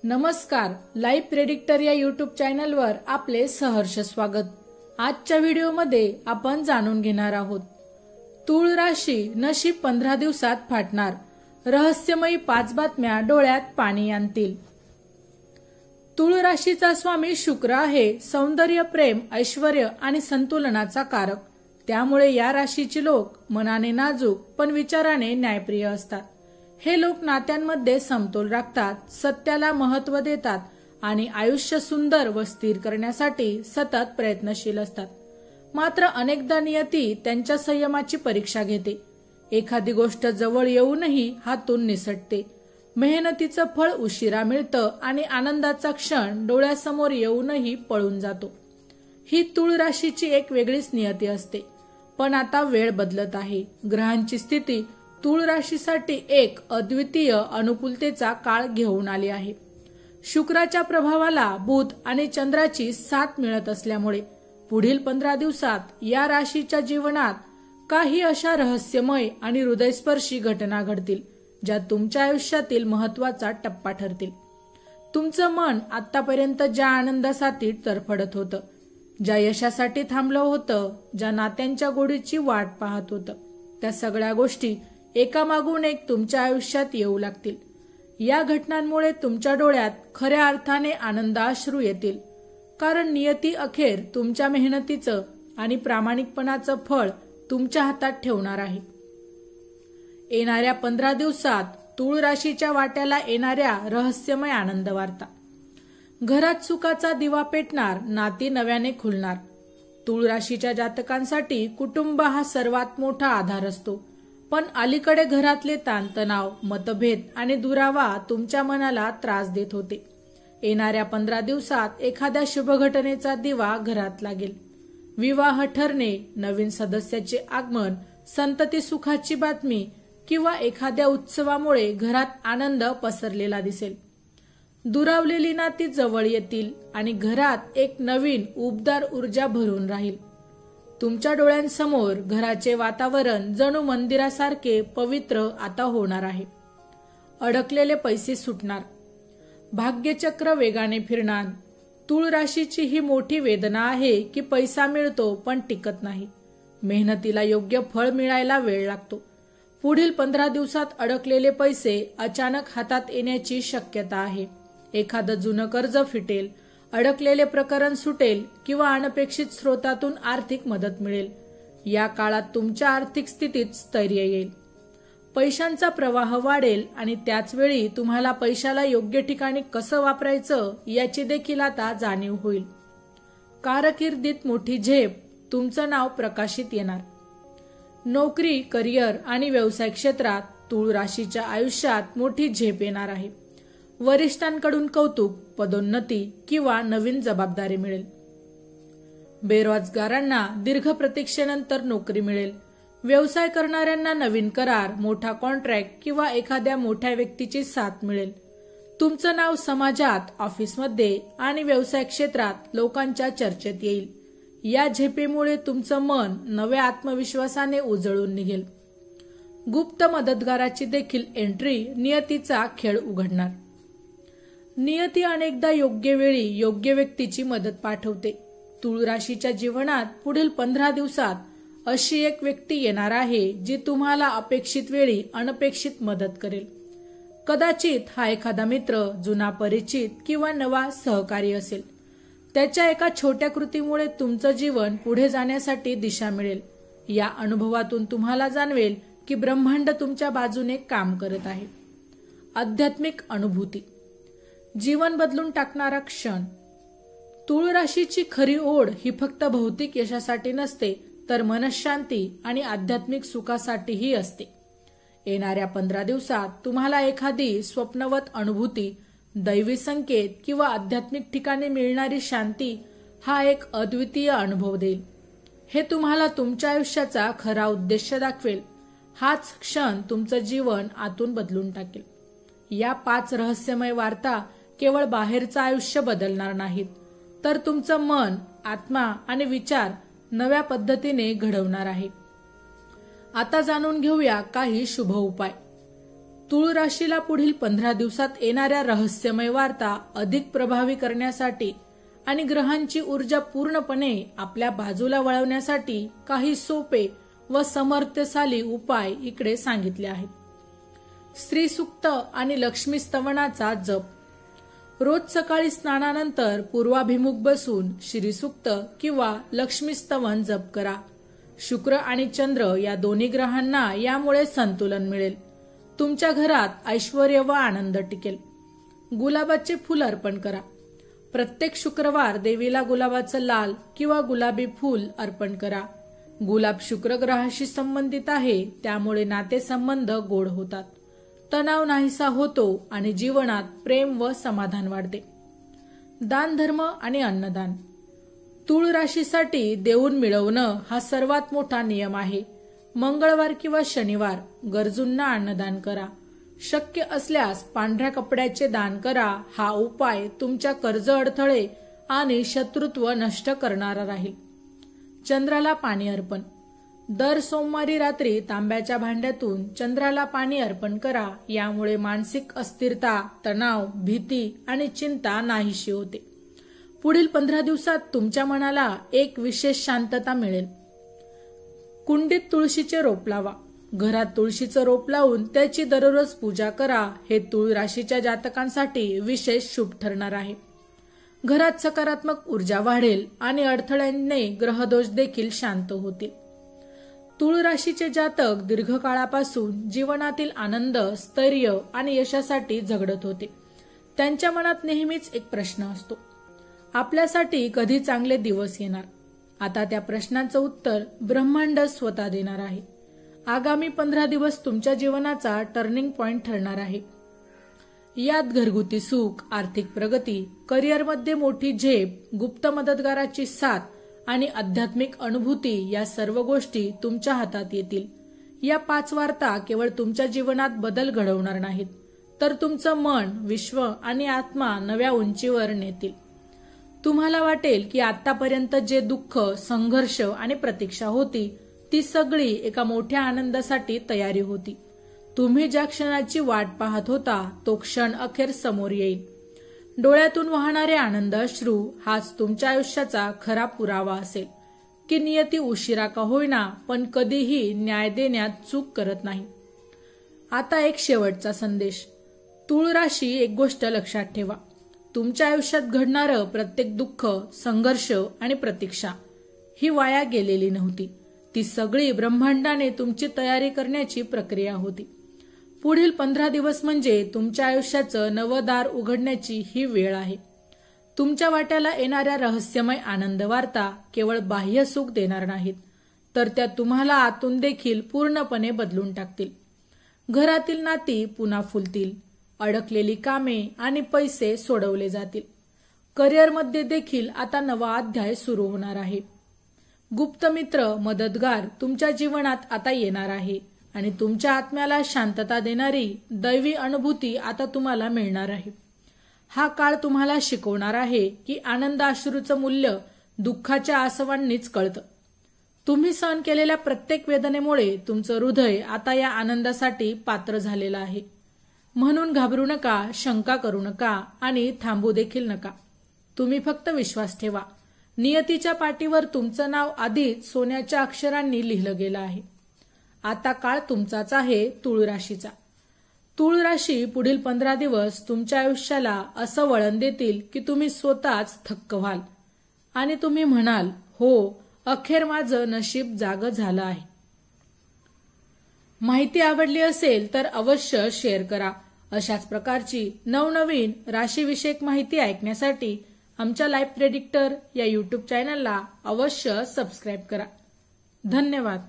नमस्कार, live predictor या YouTube चॅनलवर आपले सहर्ष स्वागत। आजच्या व्हिडिओमध्ये आपण जाणून घेणार आहोत तूळ राशी नशीब 15 दिवसात फाटणार, रहस्यमयी 5 बातम्या डोळ्यात पाणी आणतील। तूळ राशीचा स्वामी शुक्र आहे सौंदर्य, प्रेम, ऐश्वर्य आणि संतुलनाचा कारक। त्यामुळे या राशीचे लोक मनाने नाजूक पण विचाराने न्यायप्रिय असतात। हे लोक नात्यांमध्ये समतोल राखतात, सत्याला महत्त्व देतात आणि आयुष्य सुंदर व स्थिर करण्यासाठी सतत प्रयत्नशील असतात। मात्र अनेकदा नियती त्यांच्या संयमाची परीक्षा घेते। एखादी गोष्ट जवळ येऊनही हातून निसटते। मेहनतीचं फळ उशिरा मिळतं आणि आनंदाचा क्षण डोळ्यासमोर येऊनही पळून जातो। ही तूळ राशीची एक वेगळीच नियती असते। पण आता वेळ बदलत आहे। ग्रहांची स्थिती तूळ राशीसाठी एक अद्वितीय अनुकूलतेचा काळ घेऊन आली आहे। शुक्राच्या प्रभावाला बुध आणि चंद्राची साथ मिळत असल्यामुळे पुढील 15 दिवसात या राशीच्या जीवनात काही अशा रहस्यमय आणि हृदयस्पर्शी घटना घडतील ज्या तुमच्या आयुष्यातील महत्त्वाचा टप्पा ठरतील। तुमचं मन आतापर्यंत ज्या आनंदासाठी तरफडत होतं, ज्या यशासाठी थांबलं होतं, ज्या नात्यांच्या गोडीची वाट पाहत होतं, त्या सगळ्या गोष्टी एकामागून एक तुमच्या आयुष्यात येऊ लागतील। या घटनांमुळे तुमच्या डोळ्यात खऱ्या अर्थाने आनंदाश्रू येतील, कारण नियती अखेर तुमच्या मेहनतीचं आणि प्रामाणिकपणाचं फळ तुमच्या हातात ठेवणार आहे। येणाऱ्या 15 दिवसात तूळ राशीच्या वाट्याला येणाऱ्या रहस्यमय आनंद वार्ता। घरात सुखाचा दिवा पेटणार, नाती नव्याने खुलणार। तूळ राशीच्या जातकांसाठी कुटुंब हा सर्वात मोठा आधार असतो, पण अलीकडे घरातले ताणतणाव, मतभेद आणि दुरावा तुमच्या मनाला त्रास देत होते। येणाऱ्या 15 दिवसात एखाद्या शुभ घटनेचा दिवा घरात लागेल। विवाह ठरणे, नवीन सदस्याचे आगमन, संतती सुखाची बातमी किंवा एखाद्या उत्सवामुळे घरात आनंद पसरलेला दिसेल। दुरावलेली नाती जवळ येतील आणि घरात एक नवीन उबदार ऊर्जा भरून राहील। तुमच्या डोळ्यांसमोर घराचे वातावरण जणू मंदिरासारखे पवित्र आता होणार आहे। अडकलेले पैसे सुटणार, भाग्यचक्र वेगाने फिरणार। तूळ राशीची ही मोठी वेदना आहे की पैसा मिळतो पण टिकत नाही। मेहनतीला योग्य फळ मिळायला वेळ लागतो। पुढील 15 दिवसात अडकलेले पैसे अचानक हातात येण्याची शक्यता आहे। एखादं जुनं कर्ज फिटेल, अडकलेले प्रकरण सुटेल किंवा अनपेक्षित स्रोतातून आर्थिक मदत मिळेल। या काळात तुमच्या आर्थिक स्थितीत स्थैर्य येईल। पैशांचा प्रवाह वाढेल आणि त्याच वेळी तुम्हाला पैशाला योग्य ठिकाणी कसं वापरायचं याची देखील आता जाणीव होईल। कारकिर्दीत मोठी झेप, तुमचं नाव प्रकाशित येणार। नोकरी, करिअर आणि व्यवसाय क्षेत्रात तूळ राशीच्या आयुष्यात मोठी झेप येणार आहे। वरिष्ठांकडून कौतुक, पदोन्नती किंवा नवीन जबाबदारी मिळेल। बेरोजगारांना दीर्घ प्रतीक्षेनंतर नोकरी मिळेल। व्यवसाय करणाऱ्यांना नवीन करार, मोठा कॉन्ट्रॅक्ट किंवा एखाद्या मोठ्या व्यक्तीची साथ मिळेल। तुमचं नाव समाजात, ऑफिसमध्ये आणि व्यवसाय क्षेत्रात लोकांच्या चर्चेत येईल। या झेपेमुळे तुमचं मन नव्या आत्मविश्वासाने उजळून निघेल। गुप्त मदतगाराची देखील एंट्री नियतीचा खेळ उघडणार। नियती अनेकदा योग्य वेळी योग्य व्यक्तीची मदत पाठवते। तूळ राशीच्या जीवनात पुढील 15 दिवसात अशी एक व्यक्ती येणार आहे जी तुम्हाला अपेक्षित वेळी अनपेक्षित मदत करेल। कदाचित हा एखादा मित्र, जुना परिचित किंवा नवा सहकारी असेल। त्याच्या एका छोट्या कृतीमुळे तुमचं जीवन पुढे जाण्यासाठी दिशा मिळेल। या अनुभवातून तुम्हाला जाणवेल की ब्रह्मांड तुमच्या बाजूने काम करत आहे। आध्यात्मिक अनुभूती, जीवन बदलून टाकणारा क्षण। तूळ राशीची खरी ओढ ही फक्त भौतिक यशासाठी नसते, तर मनशांती आणि आध्यात्मिक सुखासाठीही असते। येणाऱ्या 15 दिवसात तुम्हाला एखादी स्वप्नवत अनुभूती, दैवी संकेत किंवा आध्यात्मिक ठिकाणी मिळणारी शांती हा एक अद्वितीय अनुभव देईल। हे तुम्हाला तुमच्या आयुष्याचा खरा उद्देश दाखवेल। हाच क्षण तुमचं जीवन आतून बदलून टाकेल। या 5 रहस्यमय वार्ता केवळ बाहेरचं आयुष्य बदलणार नाहीत, तर तुमचं मन, आत्मा आणि विचार नव्या पद्धतीने घडवणार आहे। आता जाणून घेऊया काही शुभ उपाय। तूळ राशीला पुढील 15 दिवसात येणाऱ्या रहस्यमय वार्ता अधिक प्रभावी करण्यासाठी आणि ग्रहांची ऊर्जा पूर्णपणे आपल्या बाजूला वळवण्यासाठी काही सोपे व समर्थशाली उपाय इकडे सांगितले आहेत. स्त्री सूक्त आणि लक्ष्मी स्तवनाचा जप. रोज सकाळी स्नानानंतर पूर्वाभिमुख बसून श्री सूक्त किंवा लक्ष्मी स्तवन जप करा. शुक्र आणि चंद्र या दोन्ही ग्रहांना यामुळे संतुलन मिळेल. तुमच्या घरात ऐश्वर्य व आनंद टिकेल. गुलाबाचे फूल अर्पण करा. प्रत्येक शुक्रवार देवीला गुलाबाचं लाल किंवा गुलाबी फूल अर्पण करा. गुलाब शुक्र ग्रहाशी संबंधित आहे, त्यामुळे नातेसंबंध गोड होतात, तणाव नाहीसा होतो आणि जीवनात प्रेम व समाधान वाढते. दान धर्म आणि अन्नदान. तूळ राशीसाठी देऊन मिळवणं हा सर्वात मोठा नियम आहे. मंगळवार किंवा शनिवार गरजूंना अन्नदान करा. शक्य असल्यास पांढऱ्या कपड्याचे दान करा. हा उपाय तुमच्या कर्ज अडथळे आणि शत्रुत्व नष्ट करणारा राहील. चंद्राला पाणी अर्पण. दर सोमवारी रात्री तांब्याच्या भांड्यातून चंद्राला पाणी अर्पण करा. यामुळे मानसिक अस्थिरता, तणाव, भीती आणि चिंता नाहीशी होते. पुढील 15 दिवसात तुमच्या मनाला एक विशेष शांतता मिळेल. कुंडीत तुळशीचे रोप लावा. घरात तुळशीचं रोप लावून त्याची दररोज पूजा करा. हे तूळ राशीच्या जातकांसाठी विशेष शुभ ठरणार आहे. घरात सकारात्मक ऊर्जा वाढेल आणि अडथळ्यांनी ग्रहदोष देखील शांत होतील. तूळ राशीचे जातक दीर्घकाळापासून जीवनातील आनंद, स्थैर्य आणि यशासाठी झगडत होते. त्यांच्या मनात नेहमीच एक प्रश्न असतो, आपल्यासाठी कधी चांगले दिवस येणार. आता त्या प्रश्नाचं उत्तर ब्रह्मांड स्वतः देणार आहे. आगामी 15 दिवस तुमच्या जीवनाचा टर्निंग पॉइंट ठरणार आहे. यात घरगुती सुख, आर्थिक प्रगती, करिअरमध्ये मोठी झेप, गुप्त मदतगाराची साथ आणि आध्यात्मिक अनुभूती या सर्व गोष्टी तुमच्या हातात येतील. या 5 वार्ता केवळ तुमच्या जीवनात बदल घडवणार नाहीत, तर तुमचं मन, विश्व आणि आत्मा नव्या उंचीवर नेतील. तुम्हाला वाटेल की आतापर्यंत जे दुःख, संघर्ष आणि प्रतीक्षा होती ती सगळी एका मोठ्या आनंदासाठी तयारी होती. तुम्ही ज्या क्षणाची वाट पाहत होता तो क्षण अखेर समोर येईल. डोळ्यातून वाहणारे आनंद अश्रू हाच तुमच्या आयुष्याचा खरा पुरावा असेल की नियती उशिरा का होईना पण कधीही न्याय देण्यात चूक करत नाही. आता एक शेवटचा संदेश. तूळ राशी एक गोष्ट लक्षात ठेवा, तुमच्या आयुष्यात घडणारं प्रत्येक दुःख, संघर्ष आणि प्रतीक्षा ही वाया गेलेली नव्हती. ती सगळी ब्रह्मांडाने तुमची तयारी करण्याची प्रक्रिया होती. पुढील 15 दिवस म्हणजे तुमच्या आयुष्याचं नवं दार उघडण्याची ही वेळ आहे. तुमच्या वाट्याला येणाऱ्या रहस्यमय आनंद वार्ता केवळ बाह्य सुख देणार नाहीत, तर त्या तुम्हाला आतून देखील पूर्णपणे बदलून टाकतील. घरातील नाती पुन्हा फुलतील. अडकलेली कामे आणि पैसे सोडवले जातील. करिअरमध्ये देखील आता नवा अध्याय सुरू होणार आहे. गुप्त मित्र, मदतगार तुमच्या जीवनात आता येणार आहे आणि तुमच्या आत्म्याला शांतता देणारी दैवी अनुभूती आता तुम्हाला मिळणार आहे. हा काळ तुम्हाला शिकवणार आहे की आनंद अश्रूचं मूल्य दुःखाच्या आसवांनीच कळतं. तुम्ही सहन केलेल्या प्रत्येक वेदनेमुळे तुमचं हृदय आता या आनंदासाठी पात्र झालेलं आहे. म्हणून घाबरू नका, शंका करू नका आणि थांबू देखील नका. तुम्ही फक्त विश्वास ठेवा. नियतीच्या पाठीवर तुमचं नाव आधीच सोन्याच्या अक्षरांनी लिहिलं गेलं आहे. आता काळ तुमचाच आहे, तूळ राशीचा. तूळ राशी पुढील 15 दिवस तुमच्या आयुष्याला असं वळण देतील की तुम्ही स्वतःच थक्क व्हाल आणि तुम्ही म्हणाल, हो, अखेर माझं नशीब जागं झालं आहे. माहिती आवडली असेल तर अवश्य शेअर करा. अशाच प्रकारची नवनवीन राशीविषयक माहिती ऐकण्यासाठी आमच्या लाईफ प्रेडिक्टर या YouTube चॅनलला अवश्य सबस्क्राईब करा. धन्यवाद.